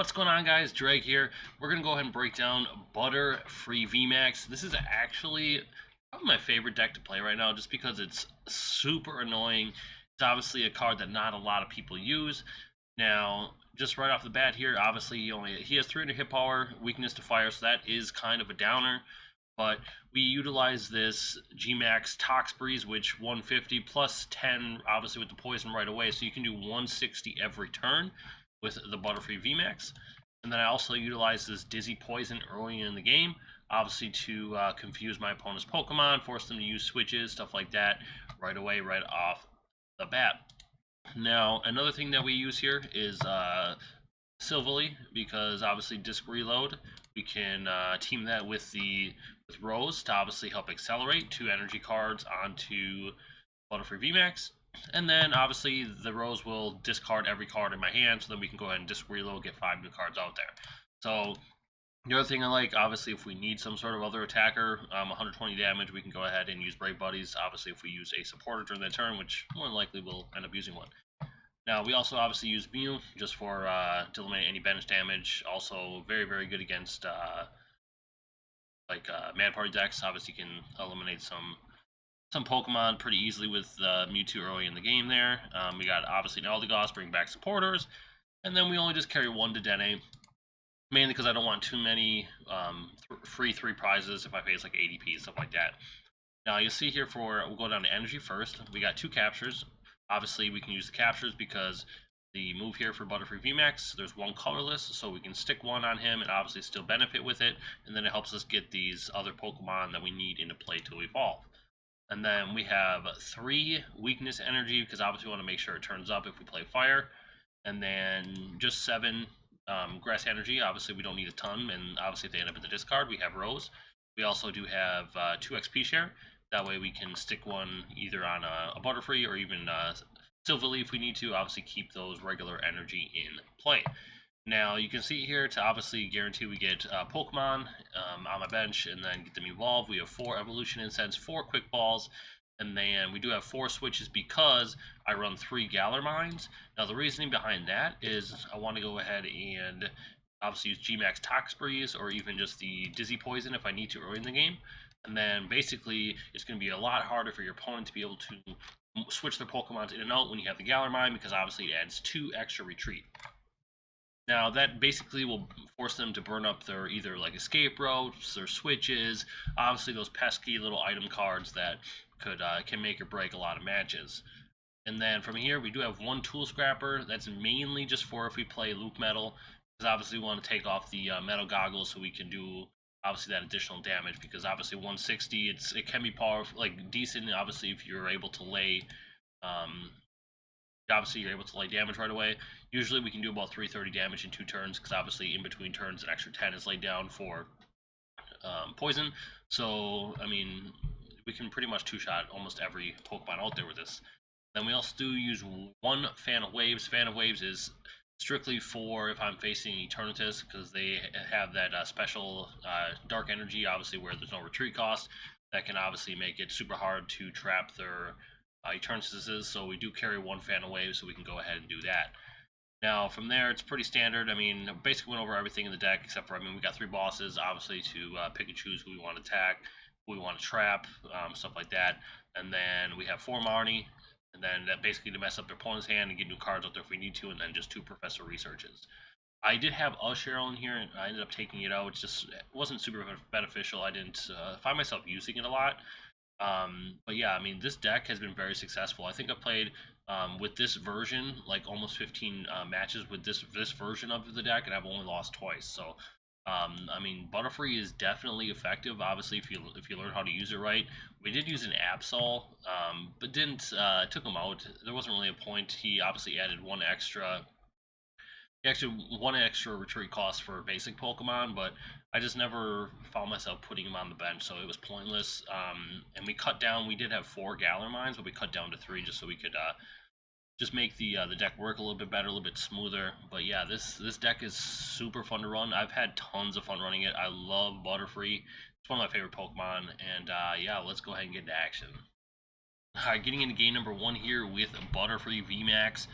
What's going on, guys? Drake here. We're going to go ahead and break down Butterfree VMAX. This is actually probably my favorite deck to play right now just because it's super annoying. It's obviously a card that not a lot of people use. Now, just right off the bat here, obviously he has 300 hit power, weakness to fire, so that is kind of a downer. But we utilize this Gmax Tox Breeze, which 150 plus 10, obviously with the poison right away, so you can do 160 every turn with the Butterfree VMAX. And then I also utilize this Dizzy Poison early in the game, obviously to confuse my opponent's Pokemon, force them to use switches, stuff like that, right away, right off the bat. Now, another thing that we use here is Silvally, because obviously disc reload, we can team that with Rose to obviously help accelerate 2 energy cards onto Butterfree VMAX. And then obviously the Rose will discard every card in my hand, so then we can go ahead and disc reload, get 5 new cards out there. So the other thing I like, obviously, if we need some sort of other attacker, 120 damage, we can go ahead and use Brave Buddies. Obviously, if we use a supporter during that turn, which more than likely we'll end up using one. Now, we also obviously use Mew just for to eliminate any bench damage. Also, very, very good against Man Party decks. Obviously, you can eliminate some Pokemon pretty easily with Mewtwo early in the game there. We got obviously an Eldegoss, bring back supporters, and then we only just carry 1 Dedenne, mainly because I don't want too many free 3 prizes if I face like ADP, stuff like that. Now you'll see here we'll go down to energy first. We got 2 captures. Obviously we can use the captures because the move here for Butterfree VMAX, there's 1 colorless, so we can stick 1 on him and obviously still benefit with it, and then it helps us get these other Pokemon that we need into play to evolve. And then we have 3 weakness energy, because obviously we want to make sure it turns up if we play fire. And then just 7 grass energy. Obviously we don't need a ton, and obviously if they end up in the discard, we have Rose. We also do have 2 XP share. That way we can stick 1 either on a Butterfree or even Silvally if we need to. Obviously keep those regular energy in play. Now you can see here, to obviously guarantee we get Pokemon on my bench and then get them evolved, we have 4 Evolution Incense, 4 Quick Balls, and then we do have 4 switches because I run 3 Galar Mines. Now the reasoning behind that is I want to go ahead and obviously use Gmax Tox Breeze or even just the Dizzy Poison if I need to early in the game. And then basically it's going to be a lot harder for your opponent to be able to switch their Pokemon in and out when you have the Galar Mine, because obviously it adds 2 extra retreat. Now that basically will force them to burn up their either like escape routes or switches, obviously those pesky little item cards that can make or break a lot of matches. And then from here we do have 1 Tool Scrapper. That's mainly just for if we play Luke Metal, because obviously we want to take off the metal goggles so we can do obviously that additional damage, because obviously 160 it can be powerful, like decent, obviously if you're able to lay obviously you're able to lay damage right away. Usually we can do about 330 damage in 2 turns, because obviously in between turns an extra 10 is laid down for poison. So I mean we can pretty much 2-shot almost every Pokemon out there with this. Then we also do use 1 Fan of Waves. Fan of Waves is strictly for if I'm facing Eternatus, because they have that special dark energy, obviously where there's no retreat cost, that can obviously make it super hard to trap their Eternatuses, so we do carry 1 Fan of Waves, so we can go ahead and do that. Now from there it's pretty standard. I mean, basically went over everything in the deck except for, I mean, we got 3 bosses obviously to pick and choose who we want to attack, who we want to trap, stuff like that. And then we have 4 Marnie, and then that basically to mess up their opponent's hand and get new cards out there if we need to, and then just 2 Professor Researches. I did have a Cheryl in here, and I ended up taking it out. It wasn't super beneficial. I didn't find myself using it a lot. But yeah, I mean, this deck has been very successful. I think I've played with this version like almost 15 matches with this version of the deck, and I've only lost twice. So I mean, Butterfree is definitely effective. Obviously, if you learn how to use it right. We did use an Absol, but didn't took him out. There wasn't really a point. He obviously added 1 extra. He actually 1 extra retreat cost for basic Pokemon, but I just never found myself putting him on the bench, so it was pointless. And we cut down. We did have 4 Galar Mines, but we cut down to 3 just so we could just make the deck work a little bit better, a little bit smoother. But yeah, this deck is super fun to run. I've had tons of fun running it. I love Butterfree. It's one of my favorite Pokemon, and yeah, let's go ahead and get into action. Alright, getting into game number 1 here with Butterfree VMAX.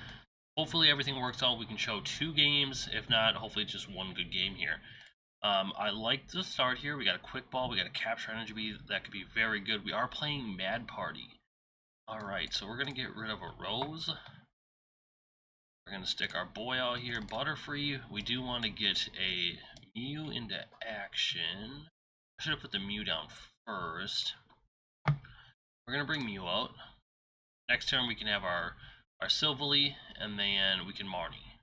hopefully everything works out. We can show 2 games. If not, hopefully just 1 good game here. I like the start here. We got a quick ball. We got a capture energy. That could be very good. We are playing Mad Party. Alright, so we're going to get rid of a Rose. We're going to stick our boy out here, Butterfree. We do want to get a Mew into action. I should have put the Mew down first. We're going to bring Mew out. Next turn we can have our Silvally, and then we can Marnie.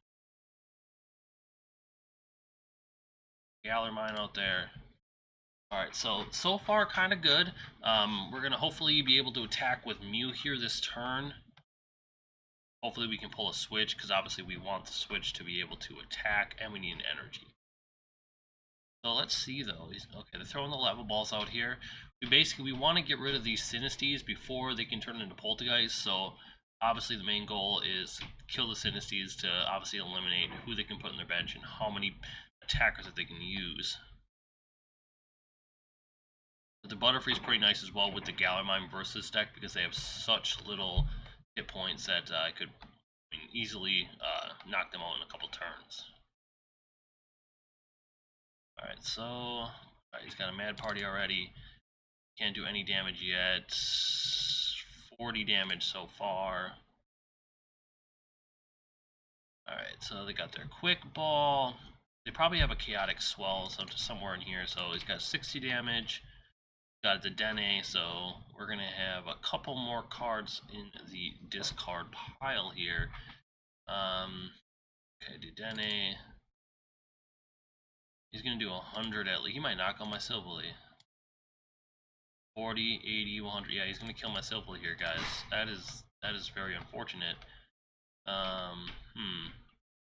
Galar Mine out there. Alright, so far kind of good. We're going to hopefully be able to attack with Mew here this turn. Hopefully we can pull a switch, because obviously we want the switch to be able to attack, and we need an energy. So let's see though. Okay, they're throwing the lava balls out here. We want to get rid of these Synesties before they can turn into Poltergeist. So obviously the main goal is kill the Synesties to obviously eliminate who they can put on their bench and how many attackers that they can use. But the Butterfree is pretty nice as well with the Galar Mine versus deck, because they have such little hit points that I could easily knock them out in a couple turns. Alright, so he's got a Mad Party already. Can't do any damage yet. 40 damage so far. Alright, so they got their quick ball. They probably have a chaotic swell somewhere in here, so he's got 60 damage. Got the Dedenne, so we're gonna have a couple more cards in the discard pile here. Okay, Dedenne. He's gonna do 100 at least. He might knock on my Silvally. 40, 80, 100. Yeah, he's gonna kill my Silvally here, guys. That is very unfortunate. So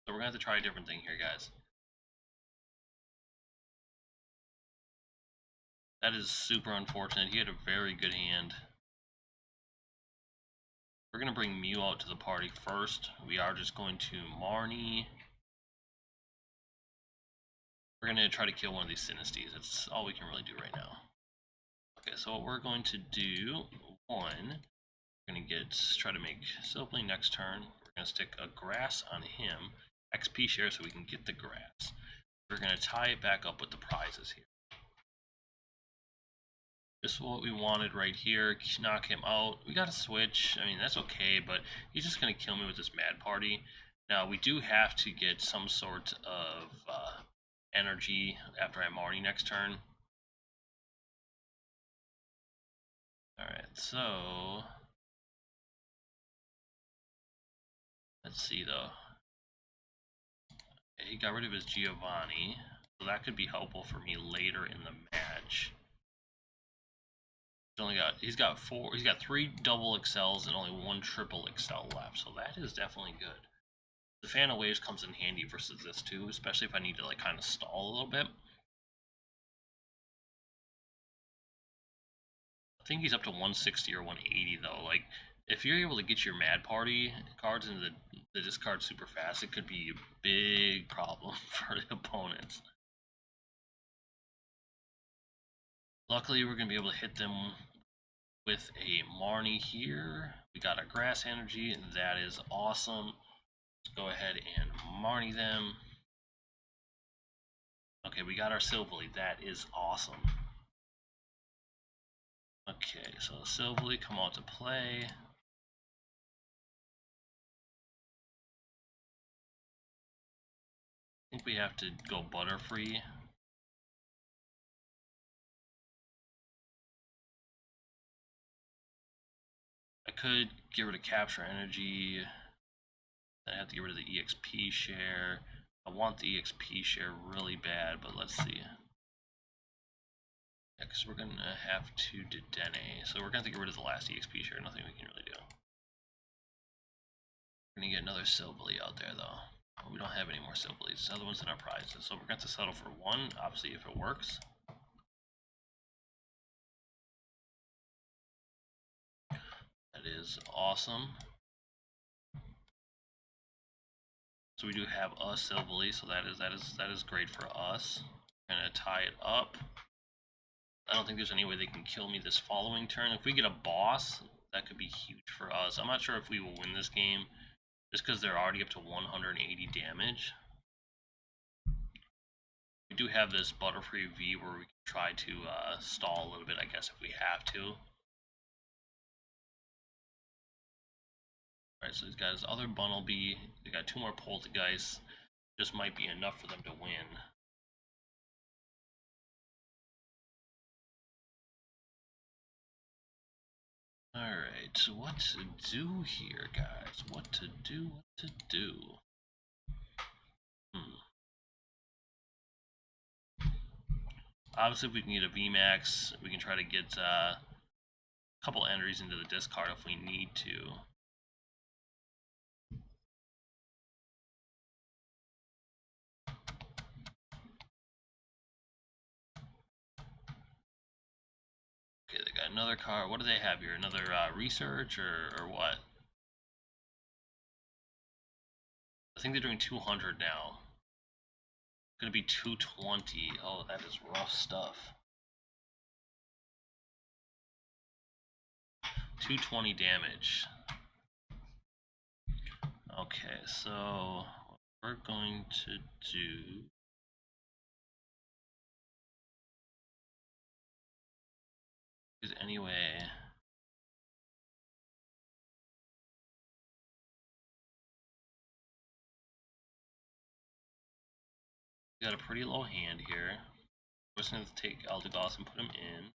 we're gonna have to try a different thing here, guys. That is super unfortunate. He had a very good hand. We're going to bring Mew out to the party first. We are just going to Marnie. We're going to try to kill one of these Synesties. That's all we can really do right now. Okay, so what we're going to do, we're going to try to make Silvally next turn. We're going to stick a grass on him, XP share so we can get the grass. We're going to tie it back up with the prizes here. This is what we wanted right here. Knock him out. We got a switch. I mean, that's okay, but he's just going to kill me with this Mad Party. Now, we do have to get some sort of energy after I Marnie next turn. Alright, so let's see, though. He got rid of his Giovanni, so that could be helpful for me later in the match. He's got 3 double XLs and only 1 triple XL left, so that is definitely good. The Fan of Waves comes in handy versus this too, especially if I need to like kind of stall a little bit. I think he's up to 160 or 180 though. Like, if you're able to get your Mad Party cards into the discard super fast, it could be a big problem for the opponents. Luckily, we're going to be able to hit them with a Marnie here. We got our grass energy, and that is awesome. Let's go ahead and Marnie them. Okay, we got our Silvally. That is awesome. Okay, so Silvally, come out to play. I think we have to go Butterfree. I could get rid of Capture Energy. Then I have to get rid of the EXP share. I want the EXP share really bad, but let's see. Yeah, because we're going to have to Dedenne. So we're going to have to get rid of the last EXP share. Nothing we can really do. We're going to get another Silvally out there, though. We don't have any more Silvallies. The other one's in our prizes. So we're going to have to settle for 1, obviously, if it works. That is awesome. So we do have a Silvally, so that is great for us. We're gonna tie it up. I don't think there's any way they can kill me this following turn. If we get a boss, that could be huge for us. I'm not sure if we will win this game. just because they're already up to 180 damage. We do have this Butterfree V where we can try to stall a little bit, I guess, if we have to. Alright, so he's got his other Bunnelby. They got 2 more Poltergeists. Just might be enough for them to win. Alright, so what to do here, guys? What to do? Obviously, if we can get a VMAX, we can try to get a couple entries into the discard if we need to. Okay, they got another card. What do they have here? Another research or what? I think they're doing 200 now. It's gonna be 220. Oh, that is rough stuff. 220 damage. Okay, so what we're going to do is anyway. We got a pretty low hand here. We're just going to take Eldegoss and put him in.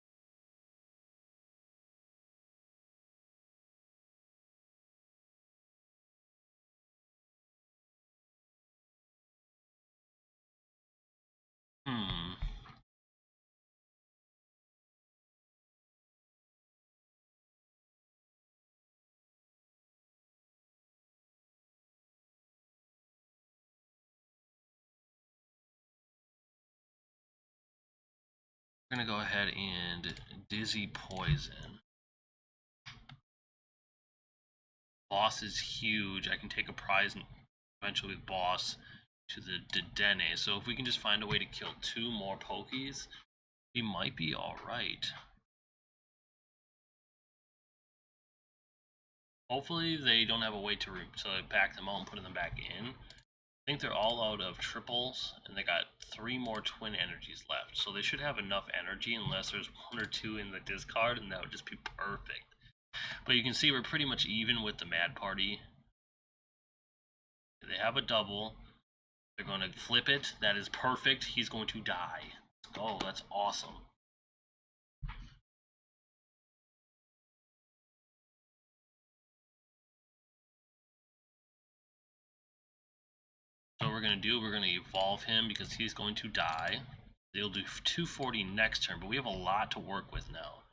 We're going to go ahead and Dizzy Poison. Boss is huge. I can take a prize eventually with Boss to the Dedenne. So if we can just find a way to kill 2 more Pokies, we might be alright. Hopefully they don't have a way to back them out and put them back in. I think they're all out of triples, and they got 3 more twin energies left. So they should have enough energy unless there's 1 or 2 in the discard, and that would just be perfect. But you can see we're pretty much even with the Mad Party. They have a double. They're going to flip it. That is perfect. He's going to die. Oh, that's awesome. So what we're going to do, we're going to evolve him because he's going to die. They'll do 240 next turn, but we have a lot to work with now.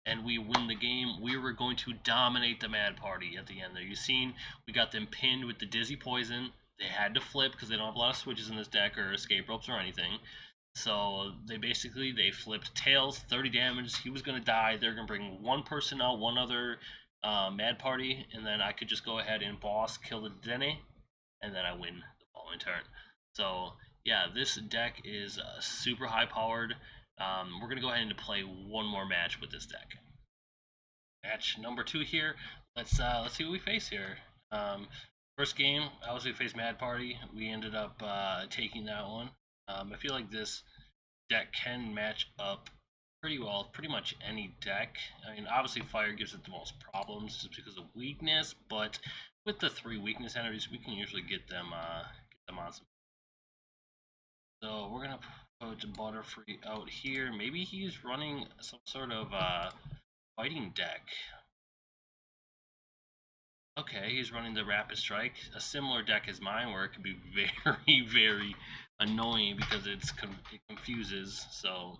And we win the game. We were going to dominate the Mad Party at the end there. You've seen we got them pinned with the Dizzy Poison. They had to flip because they don't have a lot of switches in this deck or escape ropes or anything. So they flipped Tails, 30 damage. He was going to die. They're going to bring 1 person out, 1 other Mad Party, and then I could just go ahead and boss, kill the Dedenne, and then I win the following turn. So yeah, this deck is super high powered. We're gonna go ahead and play 1 more match with this deck. Match number 2 here. Let's see what we face here. First game, obviously we faced Mad Party. We ended up taking that one. I feel like this deck can match up pretty well with pretty much any deck. I mean, obviously Fire gives it the most problems just because of weakness, but with the 3 weakness energies, we can usually get them on some. So we're gonna put Butterfree out here. Maybe he's running some sort of fighting deck. Okay, he's running the Rapid Strike, a similar deck as mine, where it can be very, very annoying because it confuses. So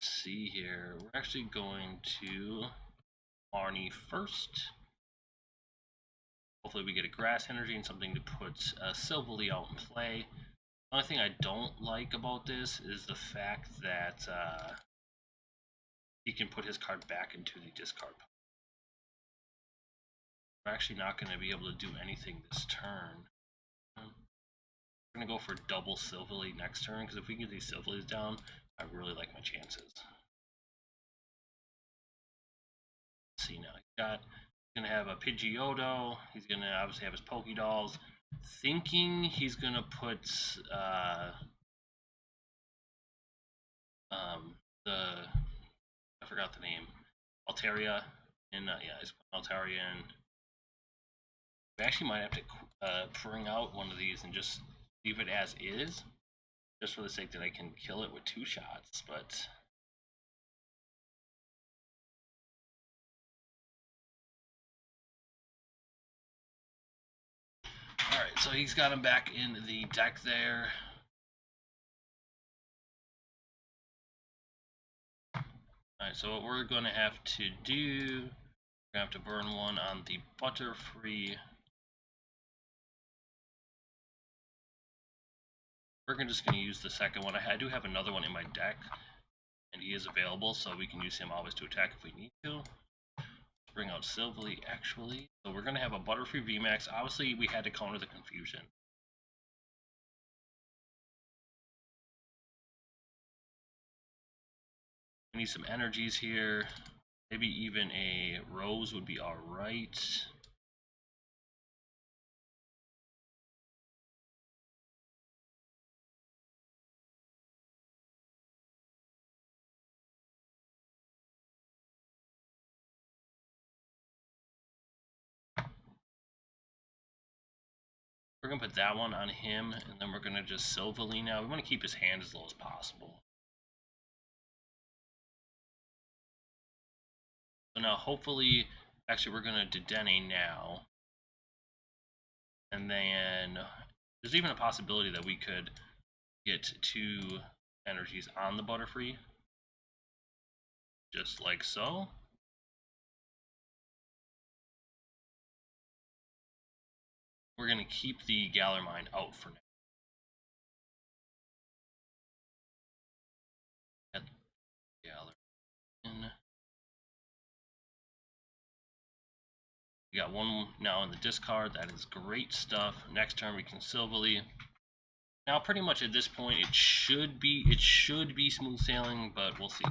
let's see here. We're actually going to Marnie first. Hopefully we get a Grass Energy and something to put Silvally out in play. The only thing I don't like about this is the fact that he can put his card back into the discard. We're actually not going to be able to do anything this turn. We're going to go for double Silvally next turn, because if we can get these Silvallys down, I really like my chances. Let's see now. Gonna have a Pidgeotto. He's gonna obviously have his Pokédolls. Thinking he's gonna put I forgot the name. Altaria in yeah, he's Altaria in. We actually might have to bring out one of these and just leave it as is, just for the sake that I can kill it with 2 shots, but. Alright, so he's got him back in the deck there. Alright, so what we're going to have to do, we're going to have to burn one on the Butterfree. We're just going to use the second one. I do have another one in my deck, and he is available, so we can use him always to attack if we need to. Bring out Silvally, actually. So we're going to have a Butterfree VMAX. Obviously, we had to counter the confusion. We need some energies here. Maybe even a Rose would be alright. We're going to put that one on him, and then we're going to just Silvally now. We want to keep his hand as low as possible. So now, hopefully, actually, we're going to Dedenne now. And then there's even a possibility that we could get 2 energies on the Butterfree. Just like so. We're going to keep the Galar Mine out for now. Galar in. We got one now in the discard. That is great stuff. Next turn we can Silvally. Now pretty much at this point it should be smooth sailing, but we'll see.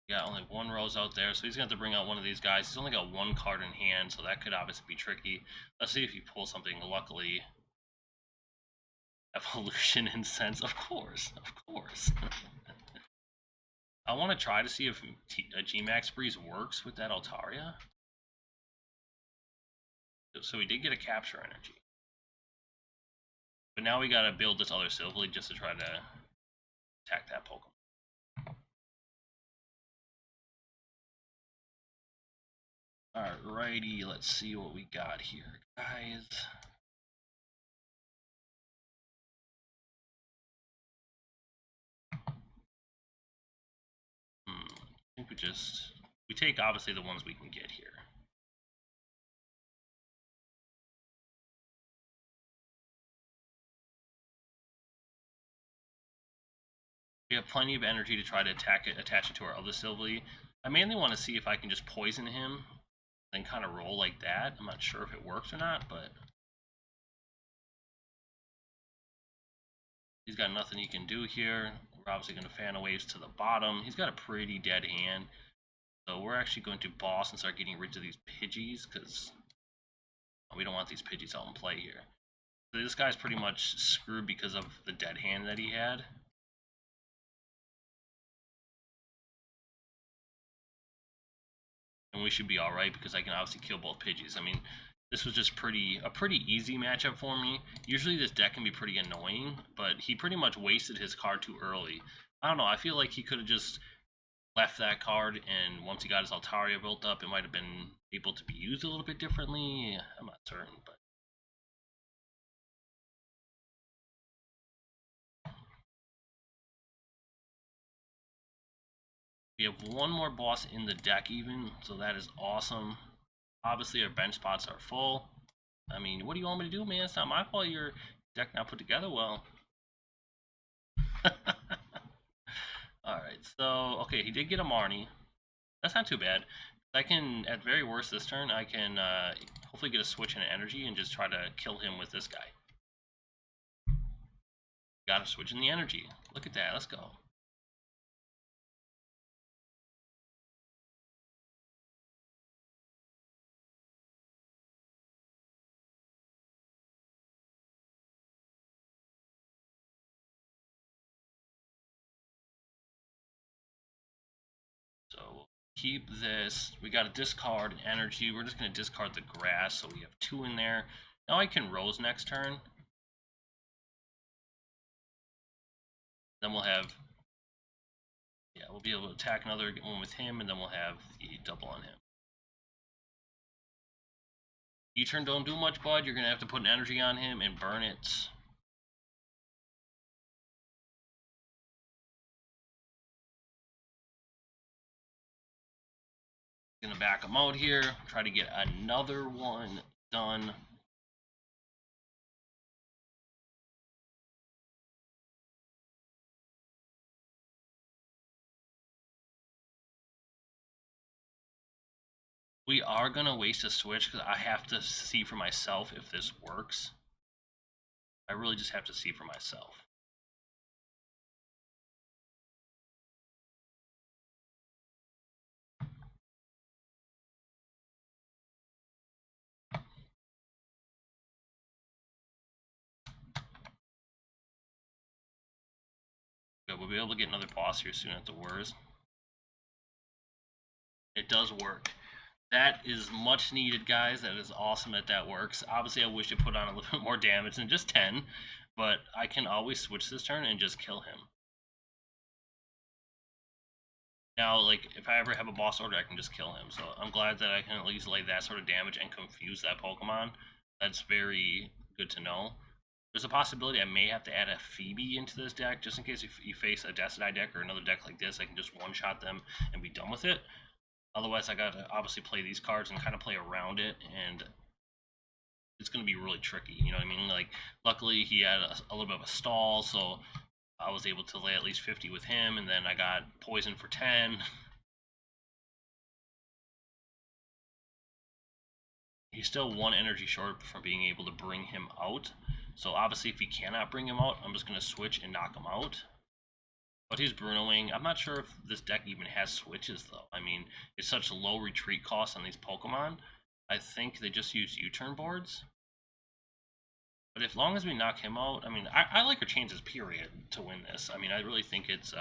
We got only 1 Rose out there, so he's going to have to bring out one of these guys. He's only got 1 card in hand, so that could obviously be tricky. Let's see if he pulls something. Luckily, Evolution Incense, of course. I want to try to see if a GMAX Breeze works with that Altaria. So we did get a Capture Energy. But now we got to build this other Silvally just to try to attack that Pokemon. Alrighty, let's see what we got here, guys. I think we take obviously the ones we can get here. We have plenty of energy to try to attach it to our other Silvally. I mainly want to see if I can just poison him, then kind of roll like that. I'm not sure if it works or not, but he's got nothing he can do here. We're obviously going to Fan of Waves to the bottom. He's got a pretty dead hand. So we're actually going to boss and start getting rid of these Pidgeys, because we don't want these Pidgeys out in play here. So this guy's pretty much screwed because of the dead hand that he had. And we should be alright because I can obviously kill both Pidgeys. I mean, this was just a pretty easy matchup for me. Usually this deck can be pretty annoying, but he pretty much wasted his card too early. I don't know, I feel like he could have just left that card, and once he got his Altaria built up, it might have been able to be used a little bit differently. I'm not certain, but we have 1 more boss in the deck even, so that is awesome. Obviously our bench spots are full. I mean, what do you want me to do, man? It's not my fault your deck not put together well. Alright, so, okay, he did get a Marnie. That's not too bad. I can, at very worst this turn, I can hopefully get a switch in energy and just try to kill him with this guy. Got a switch in the energy. Look at that, let's go. keep this. We got to discard an energy. We're just going to discard the grass, so we have 2 in there. Now I can Rose next turn. Then we'll have, yeah, we'll be able to attack another one with him, and then we'll have the double on him. E-turn don't do much, bud. You're going to have to put an energy on him and burn it. Gonna back him out here, try to get another one done. We are gonna waste a switch because I have to see for myself if this works. I really just have to see for myself. Good, we'll be able to get another boss here soon at the worst. It does work. That is much needed, guys. That is awesome that that works. Obviously, I wish it put on a little bit more damage than just 10, but I can always switch this turn and just kill him. Now, like, if I ever have a boss order, I can just kill him. So I'm glad that I can at least lay that sort of damage and confuse that Pokemon. That's very good to know. There's a possibility I may have to add a Phoebe into this deck, just in case if you face a Decidueye deck or another deck like this, I can just one-shot them and be done with it. Otherwise, I gotta obviously play these cards and kind of play around it, and it's gonna be really tricky, you know what I mean? Like, luckily he had a little bit of a stall, so I was able to lay at least 50 with him, and then I got poison for 10. He's still 1 energy short from being able to bring him out. So obviously if he cannot bring him out, I'm just going to switch and knock him out. But he's Brunoing. I'm not sure if this deck even has switches, though. I mean, it's such low retreat costs on these Pokemon. I think they just use U-turn boards. But as long as we knock him out, I mean, I like our chances, period, to win this. I mean, I really think it's,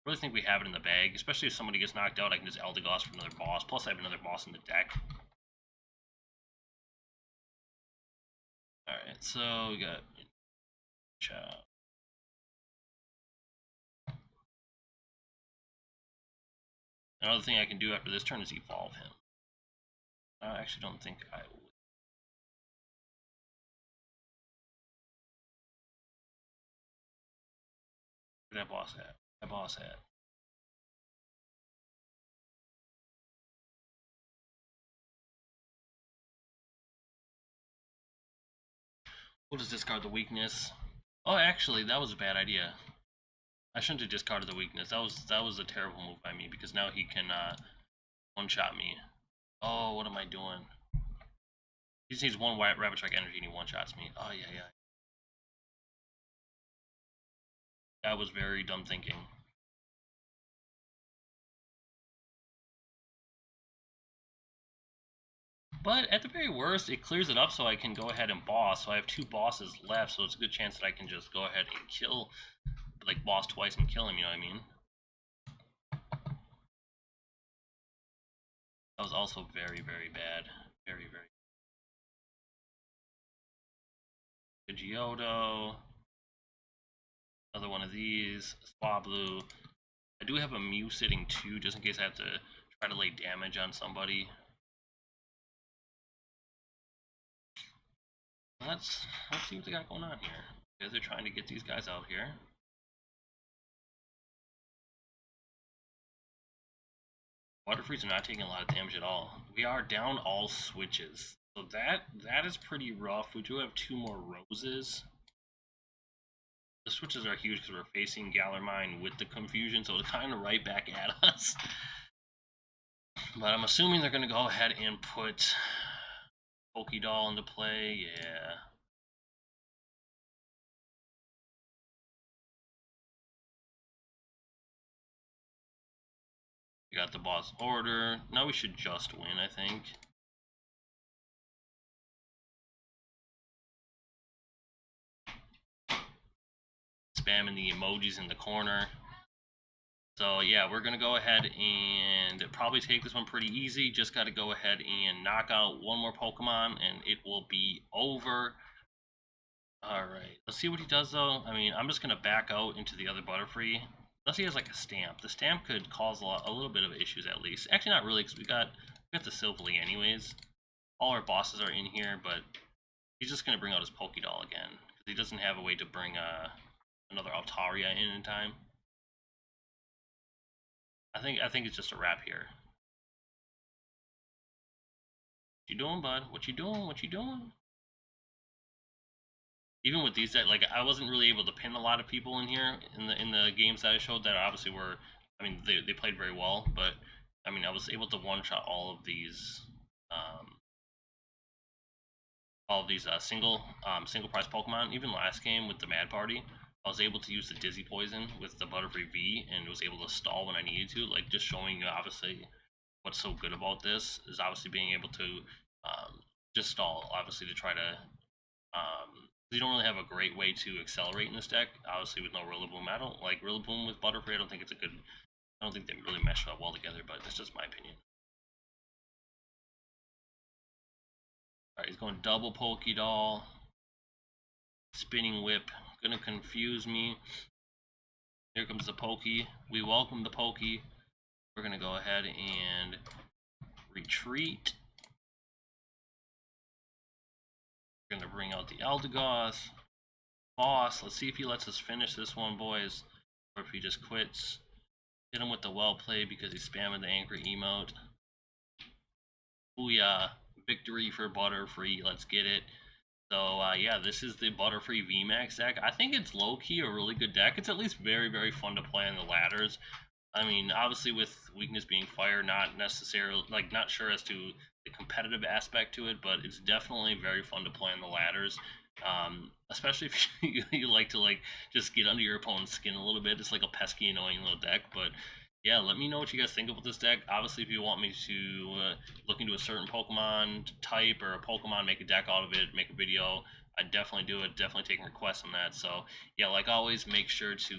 really think we have it in the bag. Especially if somebody gets knocked out, I can just Eldegoss for another boss. Plus, I have another boss in the deck. Alright, so we got Chop. Another thing I can do after this turn is evolve him. I actually don't think I will. Where's that boss at? That boss at? We'll just discard the weakness. Oh, actually, that was a bad idea. I shouldn't have discarded the weakness. That was a terrible move by me because now he can one-shot me. Oh, what am I doing? He just needs 1 Rabbit Strike energy and he one-shots me. Oh, yeah. That was very dumb thinking. But at the very worst, it clears it up so I can go ahead and boss. So I have 2 bosses left, so it's a good chance that I can just go ahead and kill, like, boss twice and kill him, you know what I mean? That was also very, very bad. Very, very. Pidgeotto. Another one of these. Swablu. I do have a Mew sitting too, just in case I have to try to lay damage on somebody. Let's see what they got going on here. Because they're trying to get these guys out here. Butterfrees are not taking a lot of damage at all. We are down all switches. So that is pretty rough. We do have 2 more roses. The switches are huge because we're facing Galar Mine with the confusion, so it's kind of right back at us. But I'm assuming they're going to go ahead and put Pokédoll into play. Yeah. We got the boss order. Now we should just win, I think. Spamming the emojis in the corner. So yeah, we're gonna go ahead and probably take this one pretty easy. Just got to go ahead and knock out one more Pokemon, and it will be over. All right, let's see what he does though. I mean, I'm just gonna back out into the other Butterfree. Unless he has like a stamp. The stamp could cause a little bit of issues at least. Actually, not really, because we got the Silvally anyways. All our bosses are in here, but he's just gonna bring out his Pokédoll again because he doesn't have a way to bring another Altaria in time. I think it's just a wrap here. What you doing, bud? What you doing? What you doing? Even with these, like, I wasn't really able to pin a lot of people in here in the games that I showed that obviously were, I mean, they played very well, but I mean, I was able to one-shot all of these single prize Pokemon. Even last game with the Mad Party, I was able to use the Dizzy Poison with the Butterfree V and was able to stall when I needed to. Like, just showing you obviously what's so good about this is obviously being able to just stall, obviously, to try to you don't really have a great way to accelerate in this deck, obviously, with no Rillaboom. I don't like Rillaboom with Butterfree. I don't think they really mesh up well together, but that's just my opinion. Alright, he's going double Pokédoll. Spinning Whip. Gonna confuse me. Here comes the Pokey. We welcome the Pokey. We're gonna go ahead and retreat. We're gonna bring out the Eldegoss. Boss. Let's see if he lets us finish this one, boys. Or if he just quits. Hit him with the well play because he's spamming the angry emote. Booyah. Victory for Butterfree. Let's get it. So, yeah, this is the Butterfree VMAX deck. I think it's low-key a really good deck. It's at least very, very fun to play on the ladders. I mean, obviously with weakness being fire, not necessarily, like, not sure as to the competitive aspect to it, but it's definitely very fun to play on the ladders. Especially if you like to, like, just get under your opponent's skin a little bit. It's like a pesky, annoying little deck, but yeah, let me know what you guys think about this deck. Obviously, if you want me to look into a certain Pokemon type or a Pokemon, make a deck out of it, make a video, I'd definitely do it. Definitely taking requests on that. So, yeah, like always, make sure to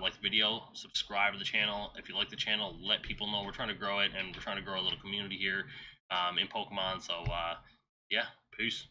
like the video, subscribe to the channel. If you like the channel, let people know. We're trying to grow it, and we're trying to grow a little community here in Pokemon. So, yeah, peace.